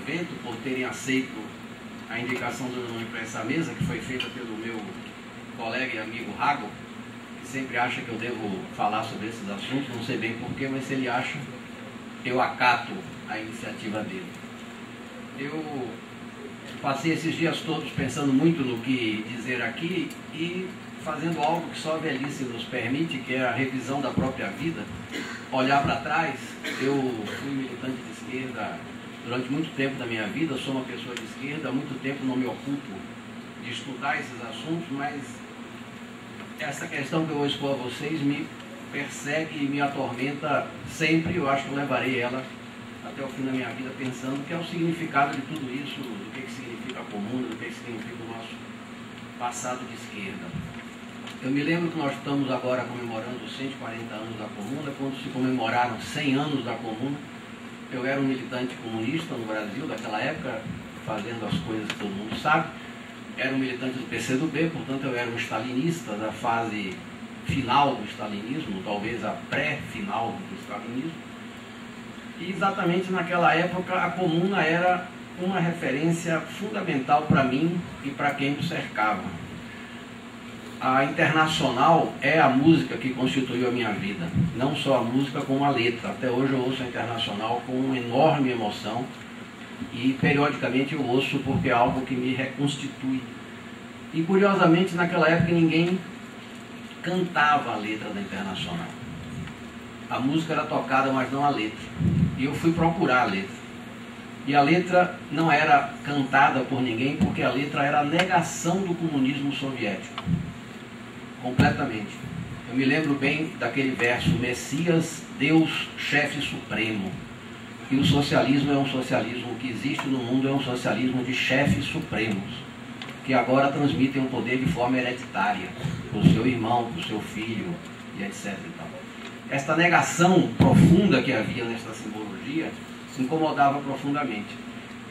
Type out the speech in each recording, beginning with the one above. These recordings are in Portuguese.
evento, por terem aceito a indicação do meu nome para essa mesa, que foi feita pelo meu colega e amigo Rago, que sempre acha que eu devo falar sobre esses assuntos, não sei bem porquê, mas se ele acha, eu acato a iniciativa dele. Eu passei esses dias todos pensando muito no que dizer aqui e fazendo algo que só a velhice nos permite, que é a revisão da própria vida, olhar para trás. Eu fui militante de esquerda durante muito tempo da minha vida, sou uma pessoa de esquerda, há muito tempo não me ocupo de estudar esses assuntos, mas essa questão que eu vou expor a vocês me persegue e me atormenta sempre. Eu acho que eu levarei ela até o fim da minha vida pensando que é o significado de tudo isso, do que significa a comuna, do que significa o nosso passado de esquerda. Eu me lembro que nós estamos agora comemorando os 140 anos da comuna. Quando se comemoraram 100 anos da comuna, eu era um militante comunista no Brasil daquela época, fazendo as coisas que todo mundo sabe. Era um militante do PCdoB, portanto eu era um stalinista da fase final do stalinismo, talvez a pré-final do stalinismo. E exatamente naquela época a comuna era uma referência fundamental para mim e para quem me cercava. A Internacional é a música que constituiu a minha vida, não só a música como a letra. Até hoje eu ouço a Internacional com uma enorme emoção e periodicamente eu ouço porque é algo que me reconstitui. E curiosamente naquela época ninguém cantava a letra da Internacional. A música era tocada, mas não a letra. E eu fui procurar a letra. E a letra não era cantada por ninguém, porque a letra era a negação do comunismo soviético. Completamente. Eu me lembro bem daquele verso: Messias, Deus, chefe supremo. E o socialismo é um socialismo que existe no mundo, é um socialismo de chefes supremos, que agora transmitem o poder de forma hereditária, para o seu irmão, para o seu filho, e etc. E tal. Esta negação profunda que havia nesta simbologia incomodava profundamente.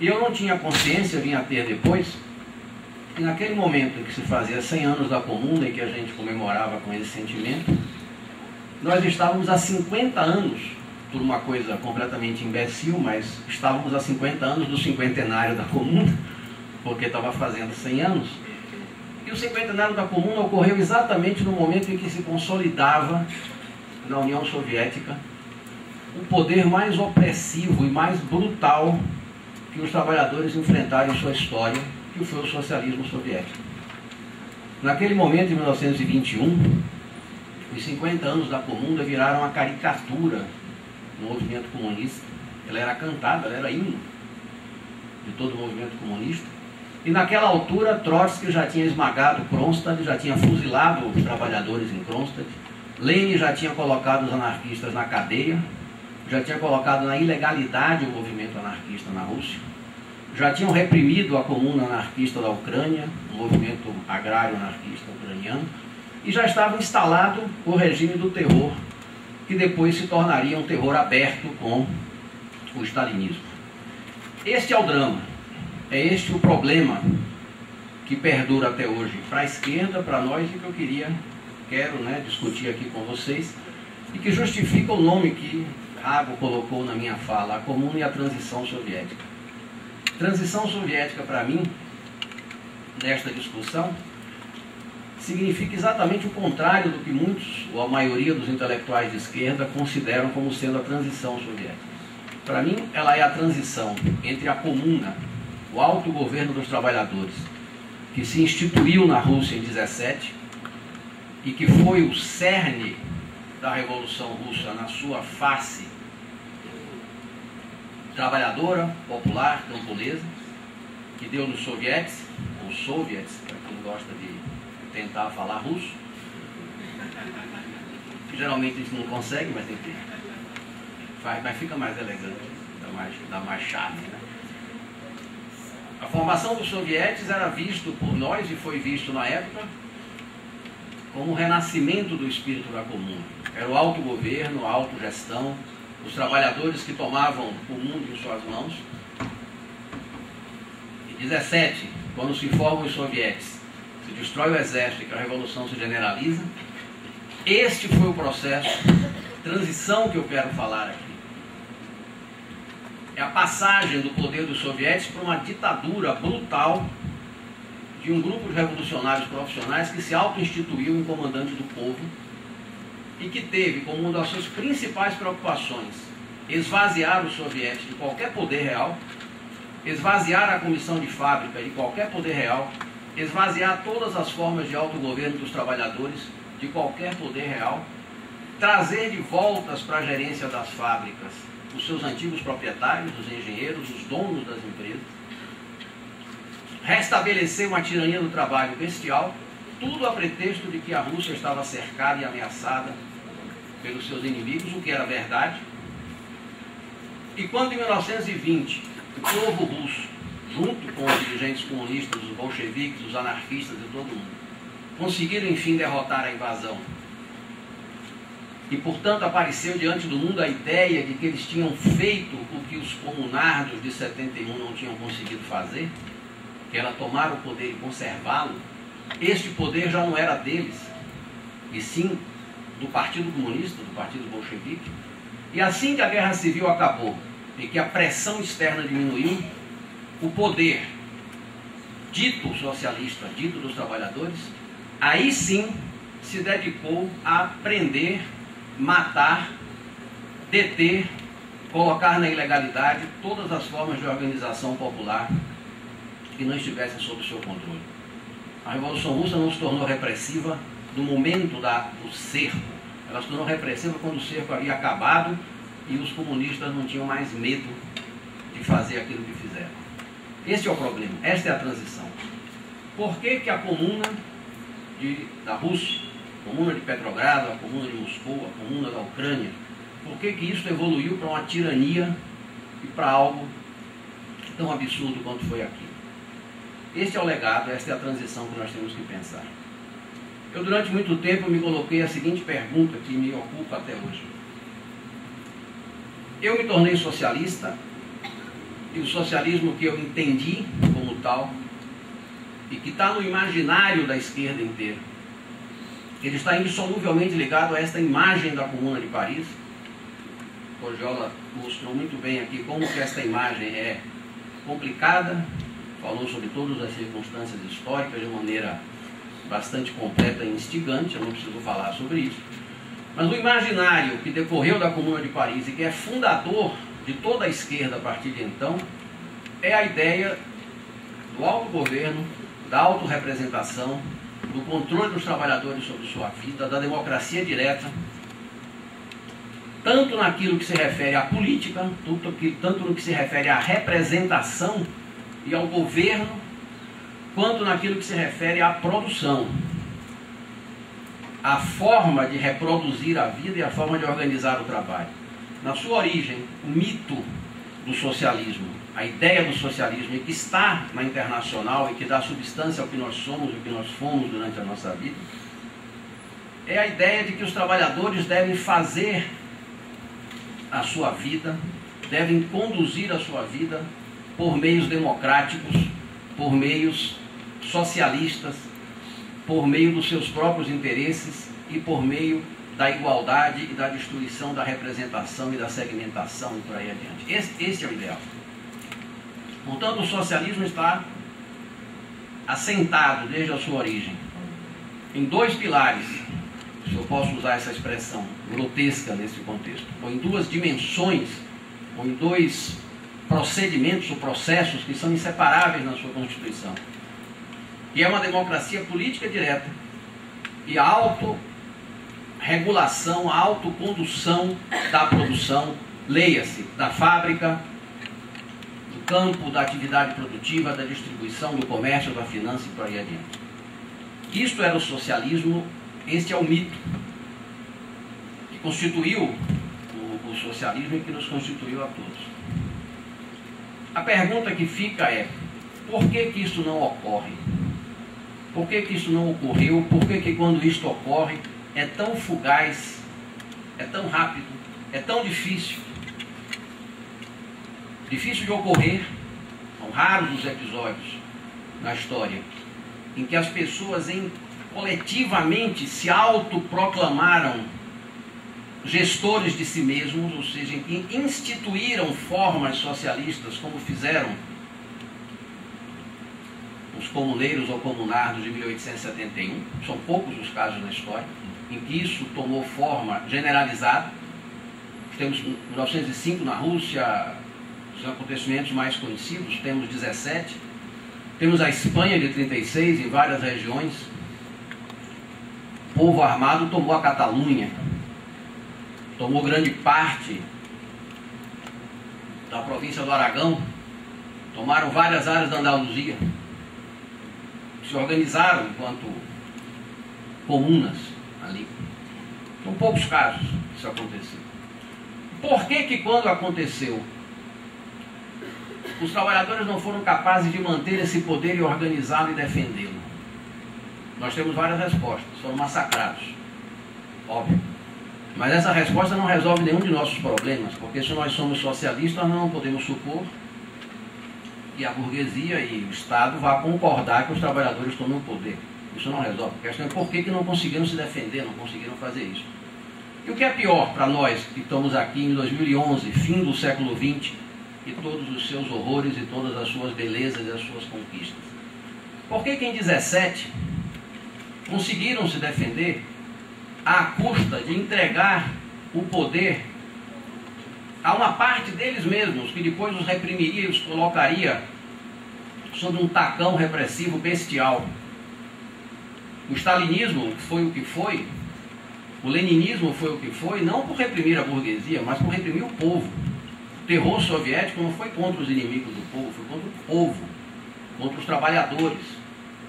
E eu não tinha consciência, vim a ter depois, que naquele momento em que se fazia 100 anos da comuna e que a gente comemorava com esse sentimento, nós estávamos há 50 anos, por uma coisa completamente imbecil, mas estávamos há 50 anos do cinquentenário da comuna, porque estava fazendo 100 anos. E o cinquentenário da comuna ocorreu exatamente no momento em que se consolidava na União Soviética o poder mais opressivo e mais brutal que os trabalhadores enfrentaram em sua história, que foi o socialismo soviético. Naquele momento, em 1921, os 50 anos da comuna viraram uma caricatura do movimento comunista. Ela era cantada, ela era hino de todo o movimento comunista. E naquela altura, Trotsky já tinha esmagado Kronstadt, já tinha fuzilado os trabalhadores em Kronstadt. Lenin já tinha colocado os anarquistas na cadeia, já tinha colocado na ilegalidade o movimento anarquista na Rússia. Já tinham reprimido a comuna anarquista da Ucrânia, o movimento agrário anarquista ucraniano, e já estava instalado o regime do terror, que depois se tornaria um terror aberto com o stalinismo. Este é o drama, é este o problema que perdura até hoje para a esquerda, para nós, e que eu quero discutir aqui com vocês, e que justifica o nome que Rago colocou na minha fala: a comuna e a transição soviética. Transição soviética, para mim, nesta discussão, significa exatamente o contrário do que muitos, ou a maioria dos intelectuais de esquerda, consideram como sendo a transição soviética. Para mim, ela é a transição entre a comuna, o autogoverno dos trabalhadores, que se instituiu na Rússia em 17 e que foi o cerne da Revolução Russa na sua face trabalhadora, popular, camponesa, que deu nos soviets, ou soviets, para quem gosta de tentar falar russo. Geralmente a gente não consegue, mas tem que faz, mas fica mais elegante, dá mais charme, né? A formação dos sovietes era visto por nós, e foi visto na época, como o renascimento do espírito da comuna. Era o autogoverno, a autogestão, os trabalhadores que tomavam o mundo em suas mãos. Em 17, quando se formam os sovietes, se destrói o exército e que a revolução se generaliza, este foi o processo de transição que eu quero falar aqui. a passagem do poder dos soviéticos para uma ditadura brutal de um grupo de revolucionários profissionais que se auto-instituiu em comandante do povo e que teve como uma das suas principais preocupações esvaziar os soviéticos de qualquer poder real, esvaziar a comissão de fábrica de qualquer poder real, esvaziar todas as formas de autogoverno dos trabalhadores de qualquer poder real, trazer de voltas para a gerência das fábricas os seus antigos proprietários, os engenheiros, os donos das empresas, restabelecer uma tirania do trabalho bestial, tudo a pretexto de que a Rússia estava cercada e ameaçada pelos seus inimigos, o que era verdade. E quando em 1920 o povo russo, junto com os dirigentes comunistas, os bolcheviques, os anarquistas e todo mundo, conseguiram enfim derrotar a invasão, e portanto apareceu diante do mundo a ideia de que eles tinham feito o que os comunardos de 71 não tinham conseguido fazer, que era tomar o poder e conservá-lo, este poder já não era deles, e sim do Partido Comunista, do Partido Bolchevique. E assim que a Guerra Civil acabou e que a pressão externa diminuiu, o poder dito socialista, dito dos trabalhadores, aí sim se dedicou a prender, matar, deter, colocar na ilegalidade todas as formas de organização popular que não estivessem sob seu controle. A Revolução Russa não se tornou repressiva no momento do cerco. Ela se tornou repressiva quando o cerco havia acabado e os comunistas não tinham mais medo de fazer aquilo que fizeram. Este é o problema, esta é a transição. Por que que a comuna da Rússia, a comuna de Petrogrado, a comuna de Moscou, a comuna da Ucrânia, por que que isso evoluiu para uma tirania e para algo tão absurdo quanto foi aquilo? Este é o legado, esta é a transição que nós temos que pensar. Eu durante muito tempo me coloquei a seguinte pergunta que me ocupa até hoje. Eu me tornei socialista, e o socialismo que eu entendi como tal, e que está no imaginário da esquerda inteira, ele está indissoluvelmente ligado a esta imagem da Comuna de Paris. O Cogiola mostrou muito bem aqui como que esta imagem é complicada, falou sobre todas as circunstâncias históricas de maneira bastante completa e instigante, eu não preciso falar sobre isso. Mas o imaginário que decorreu da Comuna de Paris e que é fundador de toda a esquerda a partir de então, é a ideia do autogoverno, da autorrepresentação, do controle dos trabalhadores sobre sua vida, da democracia direta, tanto naquilo que se refere à política, tanto no que se refere à representação e ao governo, quanto naquilo que se refere à produção, a forma de reproduzir a vida e a forma de organizar o trabalho. Na sua origem, o mito do socialismo, a ideia do socialismo, e que está na Internacional e que dá substância ao que nós somos e o que nós fomos durante a nossa vida, é a ideia de que os trabalhadores devem fazer a sua vida, devem conduzir a sua vida por meios democráticos, por meios socialistas, por meio dos seus próprios interesses e por meio da igualdade e da destruição da representação e da segmentação e por aí adiante. Esse é o ideal. Portanto, o socialismo está assentado desde a sua origem em dois pilares, se eu posso usar essa expressão grotesca nesse contexto, ou em duas dimensões, ou em dois procedimentos ou processos que são inseparáveis na sua Constituição. E é uma democracia política direta e a autorregulação, a autocondução da produção, leia-se, da fábrica, do campo, da atividade produtiva, da distribuição, do comércio, da finança e por aí adiante. Isto era o socialismo, este é o mito que constituiu o socialismo e que nos constituiu a todos. A pergunta que fica é: por que que isso não ocorre? Por que que isso não ocorreu? Por que que quando isto ocorre é tão fugaz, é tão rápido, é tão difícil? Difícil de ocorrer. São raros os episódios na história em que as pessoas coletivamente se autoproclamaram gestores de si mesmos, ou seja, que instituíram formas socialistas, como fizeram os comuneiros ou comunardos de 1871, são poucos os casos na história, em que isso tomou forma generalizada. Temos 1905 na Rússia, os acontecimentos mais conhecidos, temos 17, temos a Espanha de 36 em várias regiões. O povo armado tomou a Catalunha, tomou grande parte da província do Aragão, tomaram várias áreas da Andaluzia, se organizaram enquanto comunas ali. São poucos casos que isso aconteceu. Por que que quando aconteceu, os trabalhadores não foram capazes de manter esse poder e organizá-lo e defendê-lo? Nós temos várias respostas. Foram massacrados, óbvio. Mas essa resposta não resolve nenhum de nossos problemas, porque se nós somos socialistas, nós não podemos supor que a burguesia e o Estado vá concordar que os trabalhadores tomem o poder. Isso não resolve. A questão é por que não conseguiram se defender, não conseguiram fazer isso. E o que é pior para nós que estamos aqui em 2011, fim do século XX, e todos os seus horrores e todas as suas belezas e as suas conquistas? Por que em 17 conseguiram se defender à custa de entregar o poder a uma parte deles mesmos, que depois os reprimiria e os colocaria sob um tacão repressivo bestial? O stalinismo foi o que foi, o leninismo foi o que foi, não por reprimir a burguesia, mas por reprimir o povo. O terror soviético não foi contra os inimigos do povo, foi contra o povo, contra os trabalhadores.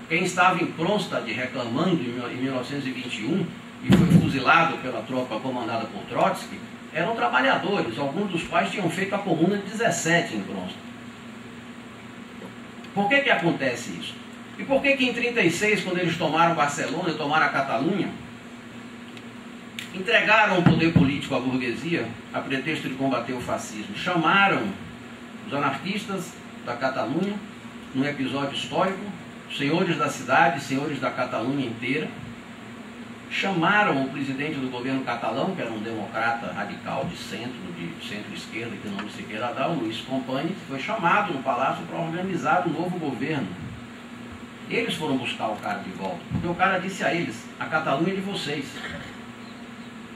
Quem estava em Kronstadt reclamando em 1921 e foi fuzilado pela tropa comandada por Trotsky, eram trabalhadores. Alguns dos quais tinham feito a Comuna de 17 em Kronstadt. Por que acontece isso? E por que em 36, quando eles tomaram Barcelona e tomaram a Catalunha, entregaram o poder político à burguesia a pretexto de combater o fascismo? Chamaram os anarquistas da Catalunha, num episódio histórico, senhores da cidade, senhores da Catalunha inteira, chamaram o presidente do governo catalão, que era um democrata radical de centro-esquerda, que não se queira dar, o Luís Companys, foi chamado no palácio para organizar um novo governo. Eles foram buscar o cara de volta, porque o cara disse a eles: a Catalunha é de vocês,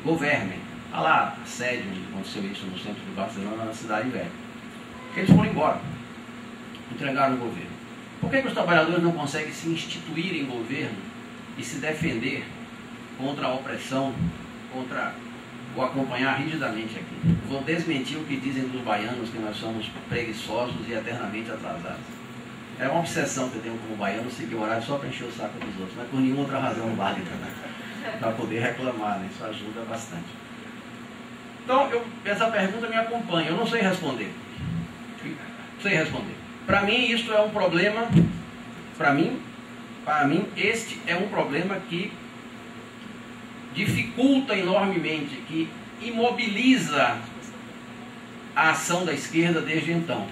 governem. Olha lá a sede onde aconteceu isso, no centro de Barcelona, na Cidade Velha. Eles foram embora, entregaram o governo. Por que os trabalhadores não conseguem se instituir em governo e se defender contra a opressão, contra o acompanhar rigidamente aqui? Vou desmentir o que dizem dos baianos, que nós somos preguiçosos e eternamente atrasados. É uma obsessão que eu tenho como baiano, seguir o horário só para encher o saco dos outros, mas por nenhuma outra razão válida, né? Para poder reclamar, né? Isso ajuda bastante. Então, essa pergunta me acompanha, eu não sei responder. Não sei responder. Para mim, isso é um problema, para mim, este é um problema que dificulta enormemente, que imobiliza a ação da esquerda desde então.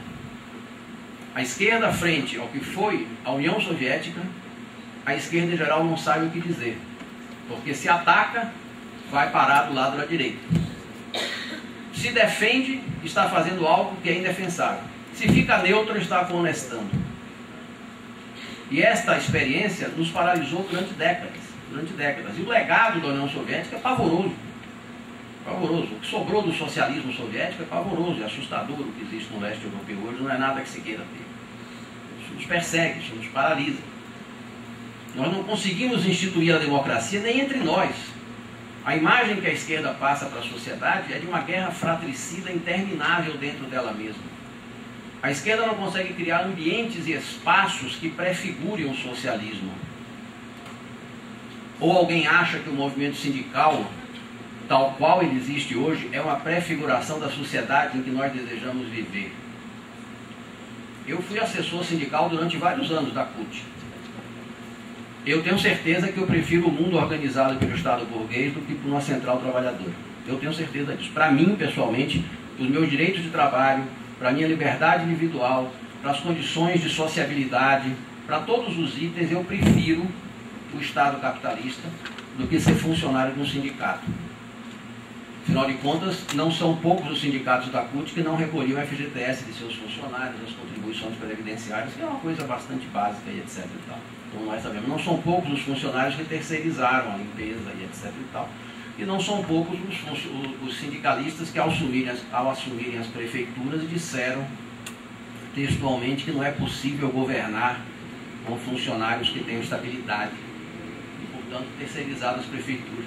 A esquerda, frente ao que foi a União Soviética, a esquerda em geral não sabe o que dizer. Porque se ataca, vai parar do lado da direita. Se defende, está fazendo algo que é indefensável. Se fica neutro, está conestando. E esta experiência nos paralisou durante décadas. E o legado da União Soviética é pavoroso. Pavoroso. O que sobrou do socialismo soviético é pavoroso, é assustador. O que existe no leste europeu hoje não é nada que se queira ter. Isso nos persegue, isso nos paralisa. Nós não conseguimos instituir a democracia nem entre nós. A imagem que a esquerda passa para a sociedade é de uma guerra fratricida interminável dentro dela mesma. A esquerda não consegue criar ambientes e espaços que prefigurem o socialismo. Ou alguém acha que o movimento sindical, tal qual ele existe hoje, é uma prefiguração da sociedade em que nós desejamos viver. Eu fui assessor sindical durante vários anos da CUT. Eu tenho certeza que eu prefiro o mundo organizado pelo Estado burguês do que por uma central trabalhadora. Eu tenho certeza disso. Para mim, pessoalmente, os meus direitos de trabalho, para a minha liberdade individual, para as condições de sociabilidade, para todos os itens, eu prefiro o Estado capitalista do que ser funcionário de um sindicato. Afinal de contas, não são poucos os sindicatos da CUT que não recolhiam o FGTS de seus funcionários, as contribuições previdenciárias, que é uma coisa bastante básica e etc. E tal. Então nós sabemos, não são poucos os funcionários que terceirizaram a limpeza e etc. E tal. E não são poucos os sindicalistas que, ao assumirem as prefeituras, disseram textualmente que não é possível governar com funcionários que tenham estabilidade e, portanto, terceirizaram as prefeituras.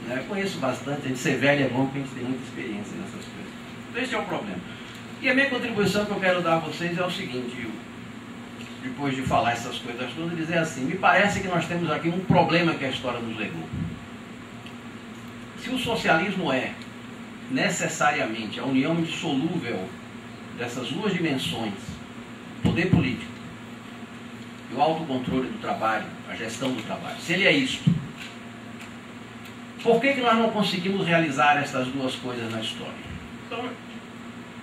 Eu conheço bastante, a gente ser velho é bom porque a gente tem muita experiência nessas coisas. Então, esse é o problema. E a minha contribuição que eu quero dar a vocês é o seguinte, depois de falar essas coisas todas, dizer assim, me parece que nós temos aqui um problema que a história nos legou. Se o socialismo é necessariamente a união indissolúvel dessas duas dimensões, poder político e o autocontrole do trabalho, a gestão do trabalho, se ele é isto, por que nós não conseguimos realizar essas duas coisas na história? Então,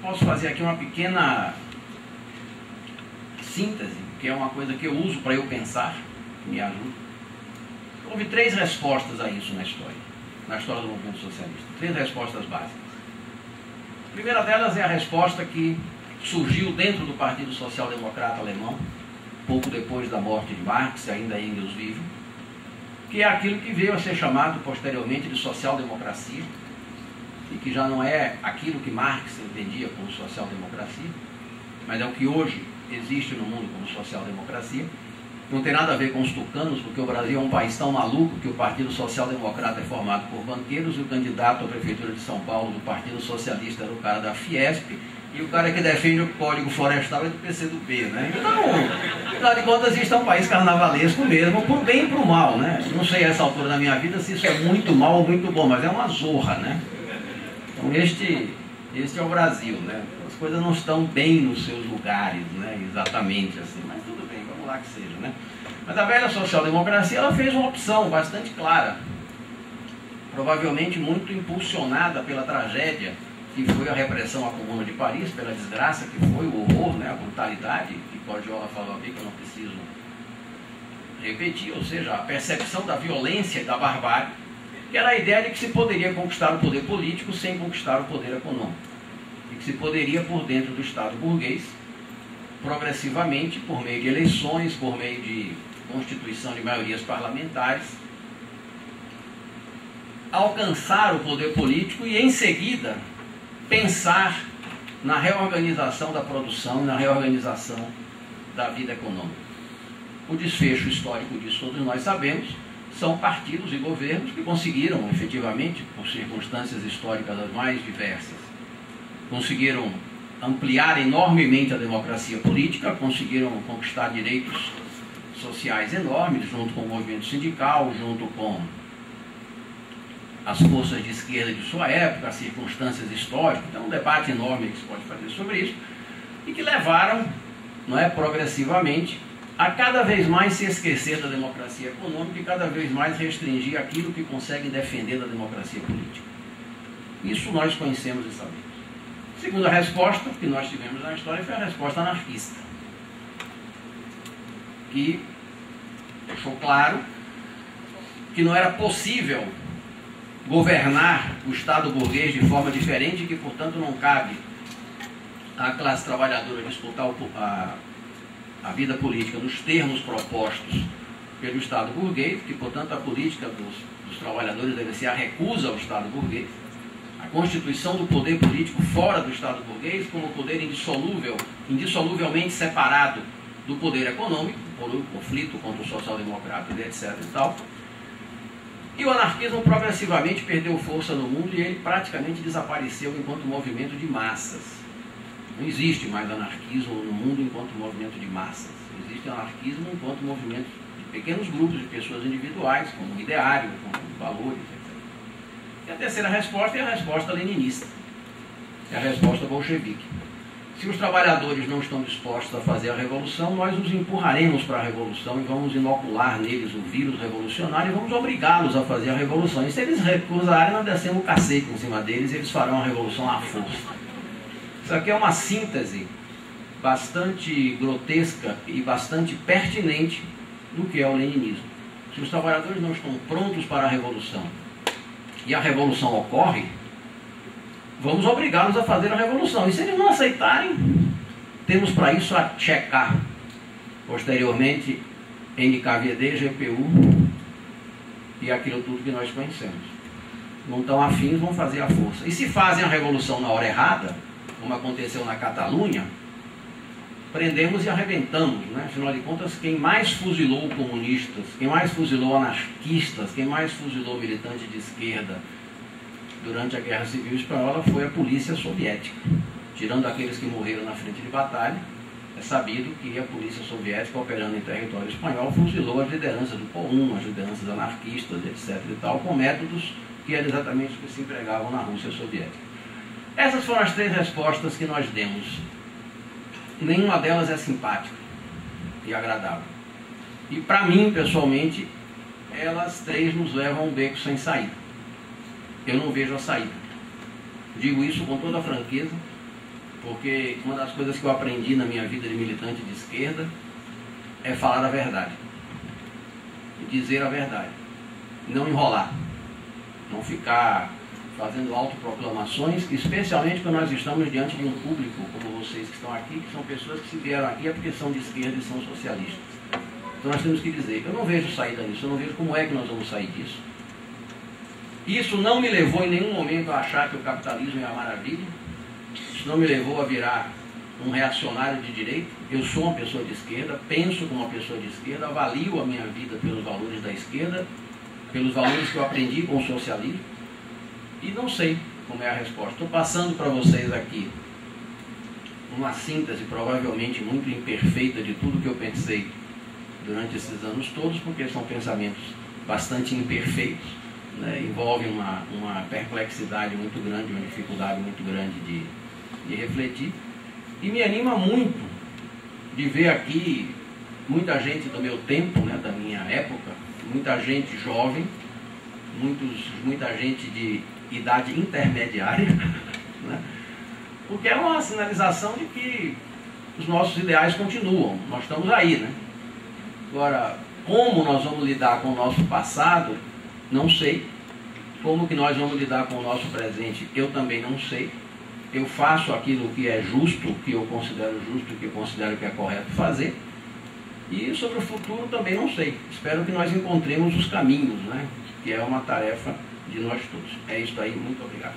posso fazer aqui uma pequena síntese, que é uma coisa que eu uso para eu pensar, que me ajuda. Houve 3 respostas a isso na história do movimento socialista. 3 respostas básicas. A primeira delas é a resposta que surgiu dentro do Partido Social Democrata Alemão, pouco depois da morte de Marx, ainda Engels vivo, que é aquilo que veio a ser chamado posteriormente de social-democracia, e que já não é aquilo que Marx entendia como social-democracia, mas é o que hoje existe no mundo como social-democracia. Não tem nada a ver com os tucanos, porque o Brasil é um país tão maluco que o Partido Social Democrata é formado por banqueiros e o candidato à Prefeitura de São Paulo do Partido Socialista era o cara da Fiesp e o cara que defende o Código Florestal é do PCdoB, né? Então, afinal de contas, isso é um país carnavalesco mesmo, por bem e por mal, né? Não sei a essa altura da minha vida se isso é muito mal ou muito bom, mas é uma zorra, né? Então, este é o Brasil, né? As coisas não estão bem nos seus lugares, né? Exatamente assim, mas tudo bem, vamos lá que seja, né? Mas a velha social-democracia, ela fez uma opção bastante clara, provavelmente muito impulsionada pela tragédia que foi a repressão à Comuna de Paris, pela desgraça que foi, o horror, né? A brutalidade, que Guardiola falou aqui, que eu não preciso repetir, ou seja, a percepção da violência e da barbárie, que era a ideia de que se poderia conquistar o poder político sem conquistar o poder econômico. E que se poderia, por dentro do Estado burguês, progressivamente, por meio de eleições, por meio de constituição de maiorias parlamentares, alcançar o poder político e, em seguida, pensar na reorganização da produção, na reorganização da vida econômica. O desfecho histórico disso, todos nós sabemos, são partidos e governos que conseguiram, efetivamente, por circunstâncias históricas as mais diversas, conseguiram ampliar enormemente a democracia política, conseguiram conquistar direitos sociais enormes, junto com o movimento sindical, junto com as forças de esquerda de sua época, as circunstâncias históricas. Então, um debate enorme que se pode fazer sobre isso, e que levaram, não é, progressivamente, a cada vez mais se esquecer da democracia econômica e cada vez mais restringir aquilo que conseguem defender da democracia política. Isso nós conhecemos e sabemos. A segunda resposta que nós tivemos na história foi a resposta anarquista, que deixou claro que não era possível governar o Estado burguês de forma diferente e que, portanto, não cabe à classe trabalhadora disputar a vida política nos termos propostos pelo Estado burguês, que, portanto, a política dos trabalhadores deve ser a recusa ao Estado burguês, a constituição do poder político fora do Estado burguês como poder indissoluvelmente separado do poder econômico, por um conflito contra o social-democrata e etc. e tal. E o anarquismo progressivamente perdeu força no mundo e ele praticamente desapareceu enquanto movimento de massas. Não existe mais anarquismo no mundo enquanto movimento de massas. Existe anarquismo enquanto movimento de pequenos grupos de pessoas individuais, como ideário, como valores, etc. E a terceira resposta é a resposta leninista, é a resposta bolchevique. Se os trabalhadores não estão dispostos a fazer a revolução, nós os empurraremos para a revolução e vamos inocular neles o vírus revolucionário e vamos obrigá-los a fazer a revolução. E se eles recusarem, nós descemos o cacete em cima deles e eles farão a revolução à força. Isso aqui é uma síntese bastante grotesca e bastante pertinente do que é o leninismo. Se os trabalhadores não estão prontos para a revolução, e a revolução ocorre, vamos obrigá-los a fazer a revolução. E se eles não aceitarem, temos para isso a checar posteriormente NKVD, GPU e aquilo tudo que nós conhecemos. Não estão afins, vão fazer a força. E se fazem a revolução na hora errada, como aconteceu na Catalunha, prendemos e arrebentamos, né? Afinal de contas, quem mais fuzilou comunistas, quem mais fuzilou anarquistas, quem mais fuzilou militantes de esquerda durante a Guerra Civil Espanhola foi a polícia soviética. Tirando aqueles que morreram na frente de batalha, é sabido que a polícia soviética, operando em território espanhol, fuzilou as lideranças do POUM, as lideranças anarquistas, etc. e tal, com métodos que eram exatamente os que se empregavam na Rússia soviética. Essas foram as 3 respostas que nós demos. Nenhuma delas é simpática e agradável. E para mim, pessoalmente, elas 3 nos levam a um beco sem saída. Eu não vejo a saída. Digo isso com toda a franqueza, porque uma das coisas que eu aprendi na minha vida de militante de esquerda é falar a verdade. E dizer a verdade. Não enrolar. Não ficar fazendo autoproclamações, especialmente quando nós estamos diante de um público como vocês que estão aqui, que são pessoas que se vieram aqui é porque são de esquerda e são socialistas. Então nós temos que dizer, eu não vejo saída nisso, eu não vejo como é que nós vamos sair disso. Isso não me levou em nenhum momento a achar que o capitalismo é a maravilha, isso não me levou a virar um reacionário de direita. Eu sou uma pessoa de esquerda, penso como uma pessoa de esquerda, avalio a minha vida pelos valores da esquerda, pelos valores que eu aprendi com o socialismo, e não sei como é a resposta. Estou passando para vocês aqui uma síntese provavelmente muito imperfeita de tudo que eu pensei durante esses anos todos, porque são pensamentos bastante imperfeitos, né? Envolvem uma perplexidade muito grande, uma dificuldade muito grande de refletir, e me anima muito de ver aqui muita gente do meu tempo, né, da minha época, muita gente jovem, muita gente de idade intermediária, né? Porque é uma sinalização de que os nossos ideais continuam, nós estamos aí, né? Agora, como nós vamos lidar com o nosso passado, não sei. Como que nós vamos lidar com o nosso presente, eu também não sei. Eu faço aquilo que é justo, que eu considero justo, que eu considero que é correto fazer. E sobre o futuro também não sei. Espero que nós encontremos os caminhos, né? Que é uma tarefa de nós todos. É isso aí, muito obrigado.